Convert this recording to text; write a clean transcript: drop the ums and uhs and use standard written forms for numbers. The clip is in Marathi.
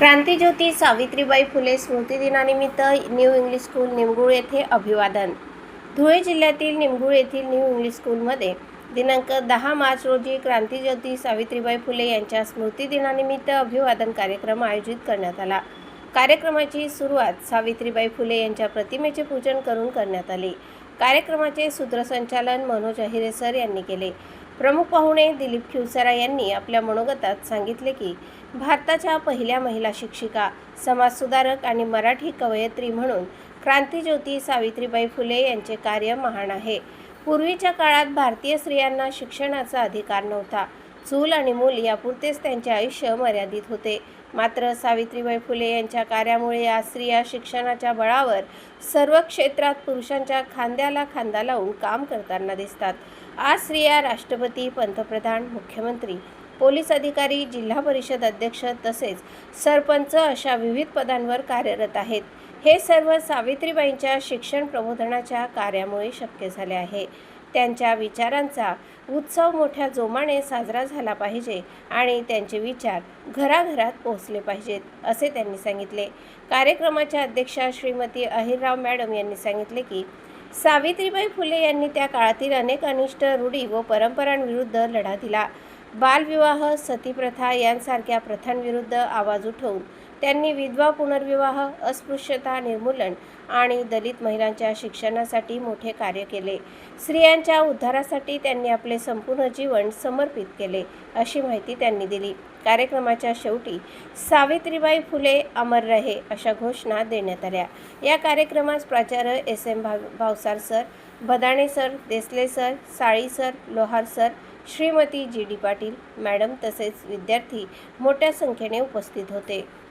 क्रांतीज्योती सावित्रीबाई फुले स्मृतिदिनानिमित्त न्यू इंग्लिश स्कूल निमगुळ येथे अभिवादन. धुळे जिल्ह्यातील निमगुळ येथील न्यू इंग्लिश स्कूलमध्ये दिनांक 10 मार्च रोजी क्रांतीज्योती सावित्रीबाई फुले यांच्या स्मृतिदिनानिमित्त अभिवादन कार्यक्रम आयोजित करण्यात आला. कार्यक्रमाची सुरुवात सावित्रीबाई फुले यांच्या प्रतिमेचे पूजन करून करण्यात आली. कार्यक्रमाचे सूत्रसंचालन मनोज अहिरे सर यांनी केले. प्रमुख पाहुणे दिलीप खिवसरा यांनी आपल्या मनोगतात सांगितले की भारताच्या पहिल्या महिला शिक्षिका, समाजसुधारक आणि मराठी कवयित्री म्हणून क्रांतीज्योती सावित्रीबाई फुले यांचे कार्य महान आहे. पूर्वीच्या काळात भारतीय स्त्रियांना शिक्षणाचा अधिकार नव्हता. चूल आणि मूल यापुरतेच त्यांचे आयुष्य मर्यादित होते. मात्र सावित्रीबाई फुले यांच्या कार्यामुळे आज स्त्रिया शिक्षणाच्या बळावर सर्व क्षेत्रात पुरुषांच्या खांद्याला खांदा लावून काम करताना दिसतात. आज स्त्रिया राष्ट्रपती, पंतप्रधान, मुख्यमंत्री, पोलीस अधिकारी, जिल्हा परिषद अध्यक्ष तसेच सरपंच अशा विविध पदांवर कार्यरत आहेत. हे सर्व सावित्रीबाईंच्या शिक्षण प्रबोधनाच्या कार्यामुळे शक्य झाले आहे. त्यांच्या विचारांचा उत्सव मोठ्या जोमाने साजरा झाला पाहिजे आणि त्यांचे विचार घराघरात पोहोचले पाहिजेत, असे त्यांनी सांगितले. कार्यक्रमाच्या अध्यक्षा श्रीमती अहिरराव मॅडम यांनी सांगितले की सावित्रीबाई फुले यांनी त्या काळातील अनेक अनिष्ट रूढी व परंपरांविरुद्ध लढा दिला. बालविवाह, सतीप्रथा यांसारख्या प्रथांविरुद्ध आवाज उठवून त्यांनी विधवा पुनर्विवाह, अस्पृश्यता निर्मूलन आणि दलित महिलांच्या शिक्षणासाठी मोठे कार्य केले. स्त्रियांच्या उद्धारासाठी त्यांनी आपले संपूर्ण जीवन समर्पित केले, अशी माहिती त्यांनी दिली. कार्यक्रमाच्या शेवटी सावित्रीबाई फुले अमर रहे अशा घोषणा देण्यात आल्या. या कार्यक्रमास प्राचार्य SM Bhavsar sir, Badane sir, Desale sir, Sali sir, Lohar sir, Shrimati GD Patil madam तसेच विद्यार्थी मोठ्या संख्येने उपस्थित होते.